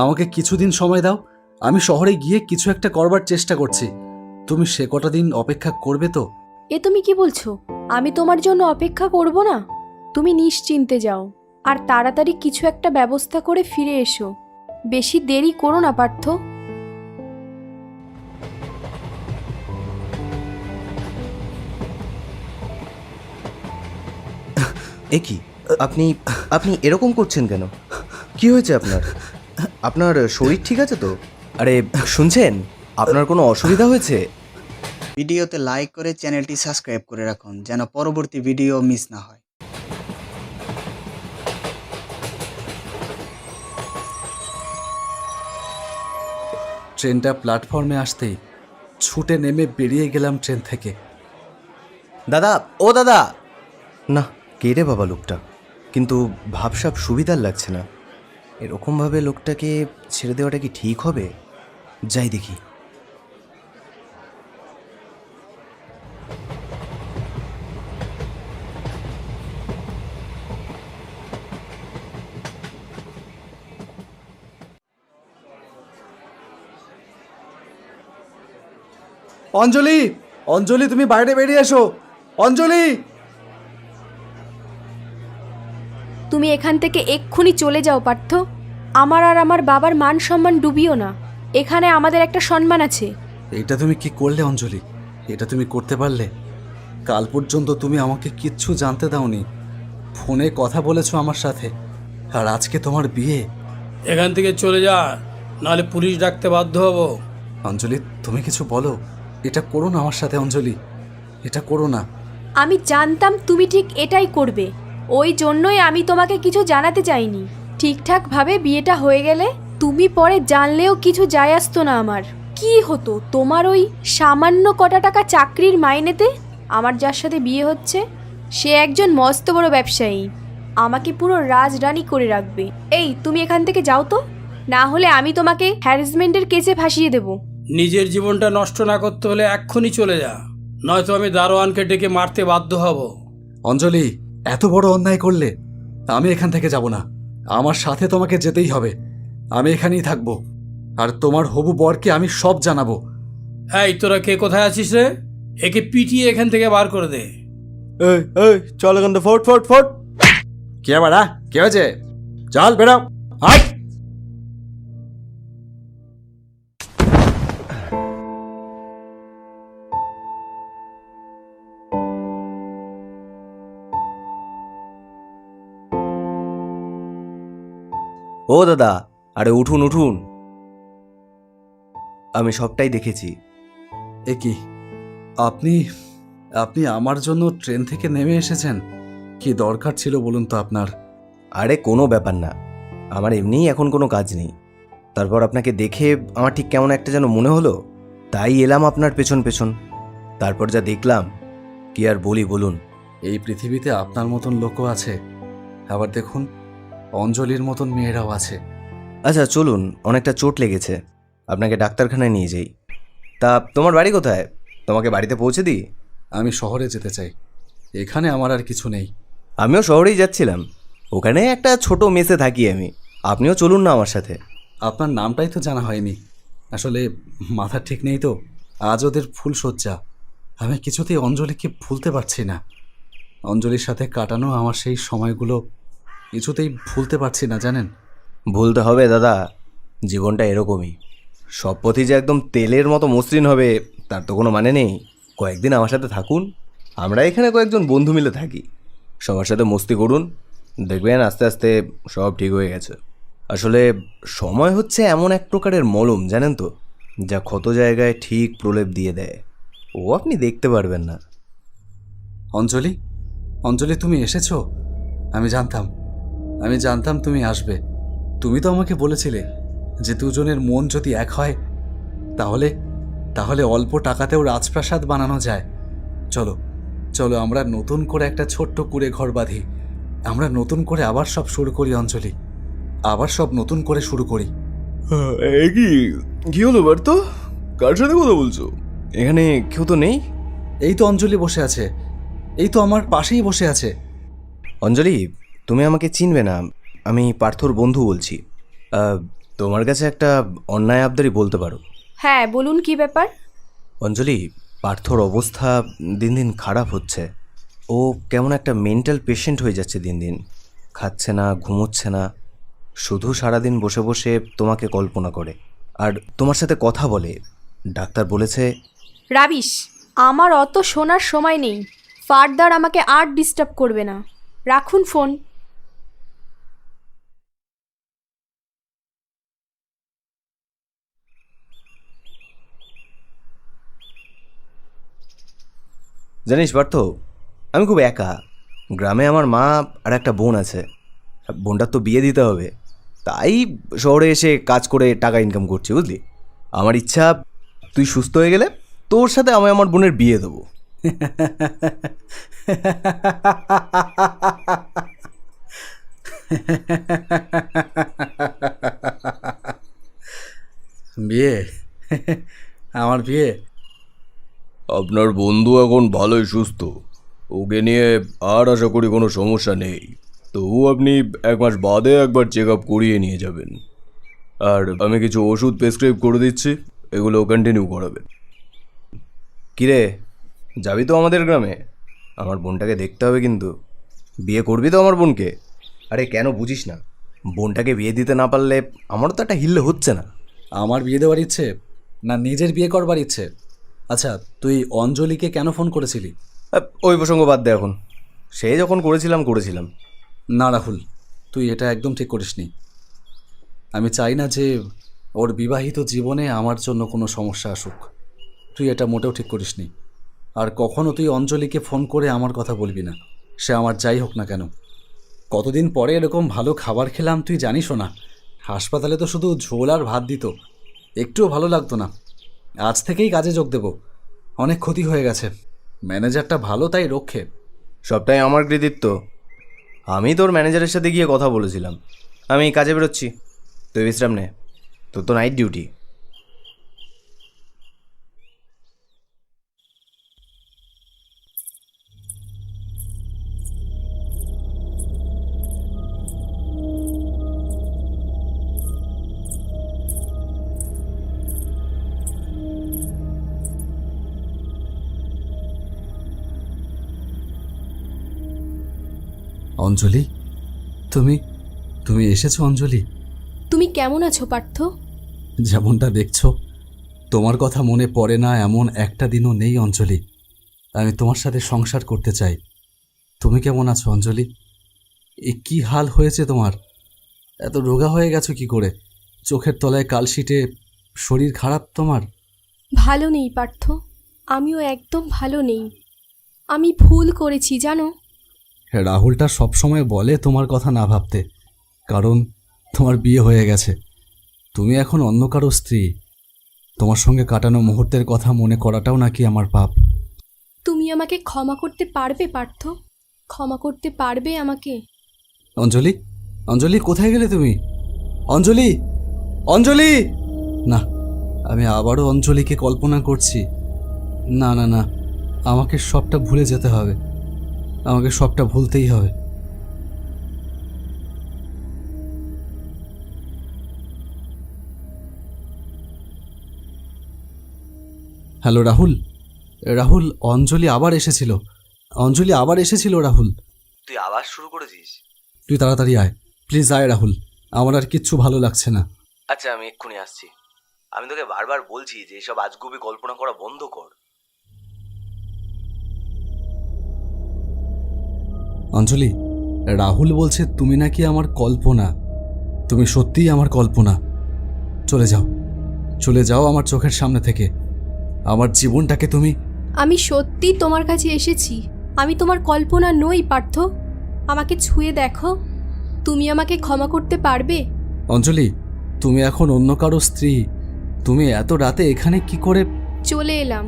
আমাকে কিছুদিন সময় দাও। আমি শহরে গিয়ে কিছু একটা করবার চেষ্টা করছি। তুমি সে কটা দিন অপেক্ষা করবে তো? এ তুমি কি বলছো? আমি তোমার জন্য অপেক্ষা করব না? তুমি নিশ্চিন্তে যাও আর তাড়াতাড়ি কিছু একটা ব্যবস্থা করে ফিরে এসো। বেশি দেরি করো না পার্থ। এ কি আপনি আপনি এরকম করছেন কেন? কি হয়েছে আপনার? আপনার শরীর ঠিক আছে তো? আরে শুনছেন, আপনার কোনো অসুবিধা হয়েছে? ভিডিওতে লাইক করে চ্যানেলটি সাবস্ক্রাইব করে রাখুন যেন পরবর্তী ভিডিও মিস না হয়। ট্রেনটা প্ল্যাটফর্মে আসতেই ছুটে নেমে বেরিয়ে গেলাম ট্রেন থেকে। দাদা, ও দাদা! না, কে রে বাবা লোকটা? কিন্তু ভাবসাব সুবিধার লাগছে না। এরকমভাবে লোকটাকে ছেড়ে দেওয়াটা কি ঠিক হবে? যাই দেখি। অঞ্জলি, অঞ্জলি, তুমি বাইরে বেরিয়ে এসো। অঞ্জলি! তুমি এখান থেকে এক্ষুনি চলে যাও পার্থ। আমার আর আমার বাবার মান সম্মান ডুবিও না। এখানে আমাদের একটা সম্মান আছে। এটা তুমি কি করলে অঞ্জলি? এটা তুমি করতে পারলে? কাল পর্যন্ত তুমি আমাকে কিচ্ছু জানতে দাওনি। ফোনে কথা বলেছো আমার সাথে, আর আজকে তোমার বিয়ে। এখান থেকে চলে যা, নাহলে পুলিশ ডাকতে বাধ্য হব। অঞ্জলি, তুমি কিছু বলো। এটা করো না আমার সাথে অঞ্জলি, এটা করো না। আমি জানতাম তুমি ঠিক এটাই করবে। ওই জন্যই আমি তোমাকে কিছু জানাতে চাইনি। ঠিকঠাকভাবে বিয়েটা হয়ে গেলে তুমি পরে জানলেও কিছু যায় আসতো না আমার। কি হতো তোমার ওই সামান্য কটা টাকা চাকরির মাইনেতে? আমার যার সাথে বিয়ে হচ্ছে সে একজন মস্ত বড় ব্যবসায়ী, আমাকে পুরো রাজরানী করে রাখবে। এই তুমি এখান থেকে যাও তো, না হলে আমি তোমাকে হ্যারাসমেন্টের কেসে ফাঁসিয়ে দেব। নিজের জীবনটা নষ্ট না করতে হলে এক্ষুনি চলে যা, নয়তো আমি দারোয়ানকে ডেকে মারতে বাধ্য হব। অঞ্জলি, এত বড় অন্যায় করলে? আমি এখান থেকে যাব না। আমার সাথে তোমাকে যেতেই হবে। আমি এখানেই থাকবো, আর তোমার হবু বরকে আমি সব জানাবো। এই তোরা কে কোথায় আছিস রে? একে পিটিয়ে এখান থেকে বার করে দে। এই এই চল এখান থেকে, ফট ফট ফট! কে বাড়া? কে হয়েছে? চল বেরাও। হাট! ও দাদা, আরে উঠুন উঠুন। আমি সবটাই দেখেছি। এ কি, আপনি আপনি আমার জন্য ট্রেন থেকে নেমে এসেছেন? কি দরকার ছিল বলুন তো আপনার? আরে কোনো ব্যাপার না, আমার এমনিই এখন কোনো কাজ নেই। তারপর আপনাকে দেখে আমার ঠিক কেমন একটা যেন মনে হলো, তাই এলাম আপনার পেছন পেছন। তারপর যা দেখলাম, কি আর বলি বলুন। এই পৃথিবীতে আপনার মতন লোকও আছে, আবার দেখুন অঞ্জলির মতন মেয়েরাও আছে। আচ্ছা চলুন, অনেকটা চোট লেগেছে, আপনাকে ডাক্তারখানায় নিয়ে যাই। তা তোমার বাড়ি কোথায়? তোমাকে বাড়িতে পৌঁছে দিই? আমি শহরে যেতে চাই, এখানে আমার আর কিছু নেই। আমিও শহরেই যাচ্ছিলাম, ওখানে একটা ছোট মেসে থাকি আমি। আপনিও চলুন না আমার সাথে। আপনার নামটাই তো জানা হয়নি। আসলে মাথা ঠিক নেই তো। আজ ওদের ফুলশয্যা। আমি কিছুতেই অঞ্জলিকে ভুলতে পারছি না। অঞ্জলির সাথে কাটানো আমার সেই সময়গুলো কিছুতেই ভুলতে পারছি না, জানেন? ভুলতে হবে দাদা, জীবনটা এরকমই। সব পথই যে একদম তেলের মতো মসৃণ হবে তার তো কোনো মানে নেই। কয়েকদিন আমার সাথে থাকুন, আমরা এখানে কয়েকজন বন্ধু মিলে থাকি, সবার সাথে মস্তি করুন, দেখবেন আস্তে আস্তে সব ঠিক হয়ে গেছে। আসলে সময় হচ্ছে এমন এক প্রকারের মলম, জানেন তো, যা ক্ষত জায়গায় ঠিক প্রলেপ দিয়ে দেয়। ও আপনি দেখতে পারবেন না। অঞ্জলি, অঞ্জলি, তুমি এসেছো? আমি জানতাম তুমি আসবে। তুমি তো আমাকে বলেছিলে যে দুজনের মন যদি এক হয় তাহলে তাহলে অল্প টাকাতেও রাজপ্রাসাদ বানানো যায়। চলো চলো, আমরা নতুন করে একটা ছোট্ট কুঁড়ে ঘর বাঁধি। আমরা নতুন করে আবার সব শুরু করি অঞ্জলি, আবার সব নতুন করে শুরু করি। কি হলো বার তো? কার সাথে কথা বলছো? এখানে কেউ তো নেই। এই তো অঞ্জলি বসে আছে, এই তো আমার পাশেই বসে আছে। অঞ্জলি, তুমি আমাকে চিনবে না, আমি পার্থর বন্ধু বলছি। তোমার কাছে একটা অন্যায় আবদারই বলতে পারো। হ্যাঁ বলুন, কি ব্যাপার? অঞ্জলি, পার্থর অবস্থা দিন দিন খারাপ হচ্ছে। ও কেমন একটা মেন্টাল পেশেন্ট হয়ে যাচ্ছে দিন দিন। খাচ্ছে না, ঘুমোচ্ছে না, শুধু সারাদিন বসে বসে তোমাকে কল্পনা করে আর তোমার সাথে কথা বলে। ডাক্তার বলেছে। রাবিশ, আমার অত শোনার সময় নেই। ফার্দার আমাকে আর ডিস্টার্ব করবে না। রাখুন ফোন। জানিস পার্থ, আমি খুব একা। গ্রামে আমার মা আর একটা বোন আছে। বোনটার তো বিয়ে দিতে হবে, তাই শহরে এসে কাজ করে টাকা ইনকাম করছি, বুঝলি। আমার ইচ্ছা তুই সুস্থ হয়ে গেলে তোর সাথে আমি আমার বোনের বিয়ে দেবো। বিয়ে? আমার বিয়ে? আপনার বন্ধু এখন ভালোই সুস্থ, ওকে নিয়ে আর আশা করি কোনো সমস্যা নেই। তবু আপনি 1 মাস বাদে একবার চেক আপ করিয়ে নিয়ে যাবেন। আর আমি কিছু ওষুধ প্রেসক্রাইব করে দিচ্ছি, এগুলো কন্টিনিউ করাবেন। কিরে, যাবি তো আমাদের গ্রামে? আমার বোনটাকে দেখতে হবে কিন্তু। বিয়ে করবি তো আমার বোনকে? আরে কেন বুঝিস না, বোনটাকে বিয়ে দিতে না পারলে আমারও তো একটা হিল্লে হচ্ছে না। আমার বিয়ে দেওয়ার ইচ্ছে না নিজের বিয়ে করবার ইচ্ছে? আচ্ছা, তুই অঞ্জলিকে কেন ফোন করেছিলি? ওই প্রসঙ্গ বাদ দে এখন। সে যখন করেছিলাম। না রাহুল, তুই এটা একদম ঠিক করিসনি। আমি চাই না যে ওর বিবাহিত জীবনে আমার জন্য কোনো সমস্যা আসুক। তুই এটা মোটেও ঠিক করিসনি। আর কখনো তুই অঞ্জলিকে ফোন করে আমার কথা বলবি না, সে আমার যাই হোক না কেন। কতদিন পরে এরকম ভালো খাবার খেলাম, তুই জানিসও না। হাসপাতালে তো শুধু ঝোল আর ভাত দিত, একটুও ভালো লাগতো না। আজ থেকেই কাজে যোগ দেব। অনেক ক্ষতি হয়ে গেছে। ম্যানেজারটা ভালো, তাই রক্ষে। সবটাই আমার কৃতিত্ব। আমি তোর ম্যানেজারের সাথে গিয়ে কথা বলেছিলাম। আমি কাজে বেরোচ্ছি, তুই বিশ্রাম নে, তোর তো নাইট ডিউটি। অঞ্জলি, তুমি তুমি এসেছো অঞ্জলি? তুমি কেমন আছো পার্থ? যেমনটা দেখছো, তোমার কথা মনে পড়ে না এমন একটা দিনও নেই অঞ্জলি। আমি তোমার সাথে সংসার করতে চাই। তুমি কেমন আছো অঞ্জলি? এ কি হাল হয়েছে তোমার? এত রোগা হয়ে গেছো কি করে? চোখের তলায় কালশিটে, শরীর খারাপ তোমার? ভালো নেই পার্থ, আমিও একদম ভালো নেই। আমি ভুল করেছি জানো। রাহুলটা সবসময় বলে তোমার কথা না ভাবতে, কারণ তোমার বিয়ে হয়ে গেছে। তুমি এখন অন্য কারো স্ত্রী। তোমার সঙ্গে কাটানো মুহূর্তের কথা মনে করাটাও নাকি আমার পাপ। তুমি আমাকে ক্ষমা করতে পারবে পার্থ? ক্ষমা করতে পারবে আমাকে? অঞ্জলি, অঞ্জলি কোথায় গেলে তুমি? অঞ্জলি, অঞ্জলি! না, আমি আবারও অঞ্জলিকে কল্পনা করছি। না না না, আমাকে সবটা ভুলে যেতে হবে। আমাকে সবটা ভুলতেই হবে। হ্যালো রাহুল। রাহুল, অঞ্জলি আবার এসেছিল। অঞ্জলি আবার এসেছিল রাহুল। তুই আবার শুরু করেছিস? তুই তাড়াতাড়ি আয়, প্লিজ আয় রাহুল। আমার আর কিচ্ছু ভালো লাগছে না। আচ্ছা, আমি এক্ষুনি আসছি। আমি তোকে বারবার বলছি যে এসব আজগুবি কল্পনা করা বন্ধ কর। অঞ্জলি, রাহুল বলছে তুমি নাকি আমার কল্পনা। তুমি সত্যিই আমার কল্পনা। চলে যাও, চলে যাও আমার চোখের সামনে থেকে। আমার জীবনটাকে তুমি... আমি সত্যি তোমার কাছে এসেছি। আমি তোমার কল্পনা নই পার্থ। আমাকে ছুঁয়ে দেখো। তুমি আমাকে ক্ষমা করতে পারবে? অঞ্জলি, তুমি এখন অন্য কারো স্ত্রী। তুমি এত রাতে এখানে কি করে? চলে এলাম,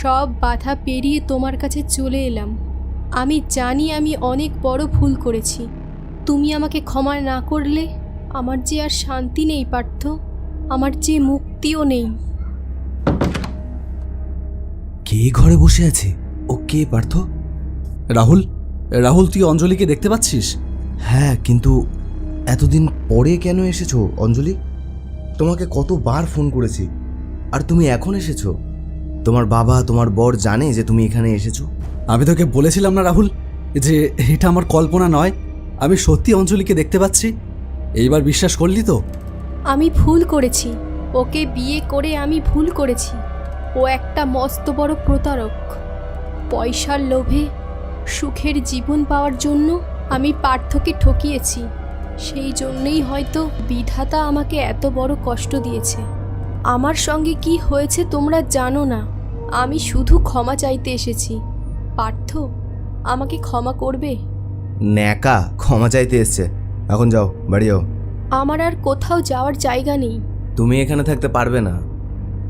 সব বাধা পেরিয়ে তোমার কাছে চলে এলাম। আমি জানি আমি অনেক বড় ভুল করেছি। তুমি আমাকে ক্ষমা না করলে আমার যে আর শান্তি নেই পার্থ, আমার যে মুক্তিও নেই। কে ঘরে বসে আছে? ও কে পার্থ? রাহুল, রাহুল তুই অঞ্জলিকে দেখতে পাচ্ছিস? হ্যাঁ, কিন্তু এতদিন পরে কেন এসেছো অঞ্জলি? তোমাকে কতবার ফোন করেছি, আর তুমি এখন এসেছো? তোমার বাবা, তোমার বর জানে যে তুমি এখানে এসেছো? আমি তোকে বলেছিলাম না রাহুল যে এটা আমার কল্পনা নয়, আমি সত্যি অঞ্জলিকে দেখতে পাচ্ছি। এইবার বিশ্বাস করলি তো? আমি ভুল করেছি, ওকে বিয়ে করে আমি ভুল করেছি। ও একটা মস্ত বড় প্রতারক। পয়সার লোভে সুখের জীবন পাওয়ার জন্য আমি পার্থকে ঠকিয়েছি। সেই জন্যই হয়তো বিধাতা আমাকে এত বড় কষ্ট দিয়েছে। আমার সঙ্গে কি হয়েছে তোমরা জানো না। আমি শুধু ক্ষমা চাইতে এসেছি। পার্থ, আমাকে ক্ষমা করবে? ন্যাকা ক্ষমা চাইতে এসছে। এখন যাও, বাড়ি যাও। আমার আর কোথাও যাওয়ার জায়গা নেই। তুমি এখানে থাকতে পারবে না।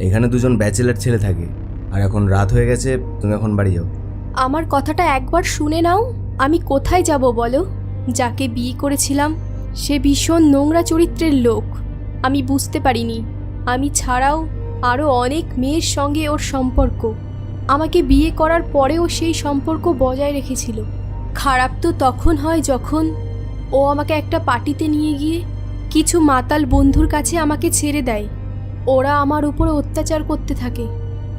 এখানে দুজন ব্যাচেলার ছেলে থাকে, আর এখন রাত হয়ে গেছে, তুমি এখন বাড়ি যাও। আমার কথাটা একবার শুনে নাও। আমি কোথায় যাব বলো? যাকে বিয়ে করেছিলাম সে ভীষণ নোংরা চরিত্রের লোক। আমি বুঝতে পারিনি আমি ছাড়াও আরও অনেক মেয়ের সঙ্গে ওর সম্পর্ক। আমাকে বিয়ে করার পরেও সেই সম্পর্ক বজায় রেখেছিল। খারাপ তো তখন হয় যখন ও আমাকে একটা পার্টিতে নিয়ে গিয়ে কিছু মাতাল বন্ধুর কাছে আমাকে ছেড়ে দেয়। ওরা আমার উপর অত্যাচার করতে থাকে।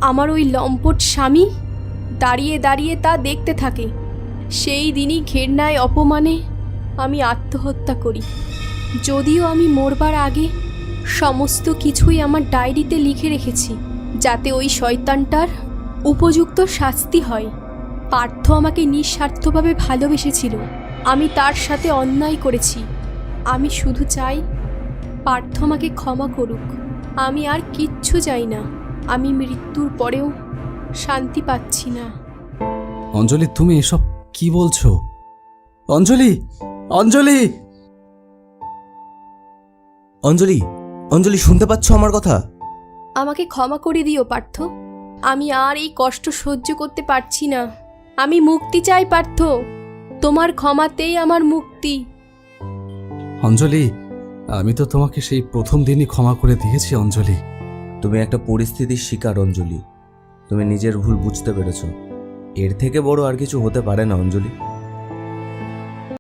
আমার ওই লম্পট স্বামী দাঁড়িয়ে দাঁড়িয়ে তা দেখতে থাকে। সেই দিনই ঘেন্নায় অপমানে আমি আত্মহত্যা করি। যদিও আমি মরবার আগে সমস্ত কিছুই আমার ডায়েরিতে লিখে রেখেছি, যাতে ওই শয়তানটার উপযুক্ত শাস্তি হয়। পার্থ আমাকে নিঃস্বার্থভাবে ভালোবেসেছিল। আমি তার সাথে অন্যায় করেছি। আমি শুধু চাই পার্থ আমাকে ক্ষমা করুক। আমি আর কিচ্ছু চাই না। আমি মৃত্যুর পরেও শান্তি পাচ্ছি না। অঞ্জলি, তুমি এসব কি বলছো? অঞ্জলি, অঞ্জলি! অঞ্জলি, অঞ্জলি, শুনতে পাচ্ছ আমার কথা? আমাকে ক্ষমা করে দিও পার্থ। আমি আর এই কষ্ট সহ্য করতে পারছি না। আমি মুক্তি চাই পার্থ। তোমার ক্ষমাতেই আমার মুক্তি। অঞ্জলি, আমি তো তোমাকে সেই প্রথম দিনই ক্ষমা করে দিয়েছি অঞ্জলি। তুমি একটা পরিস্থিতির শিকার অঞ্জলি। তুমি নিজের ভুল বুঝতে পেরেছ। এর থেকে বড় আর কিছু হতে পারে না অঞ্জলি।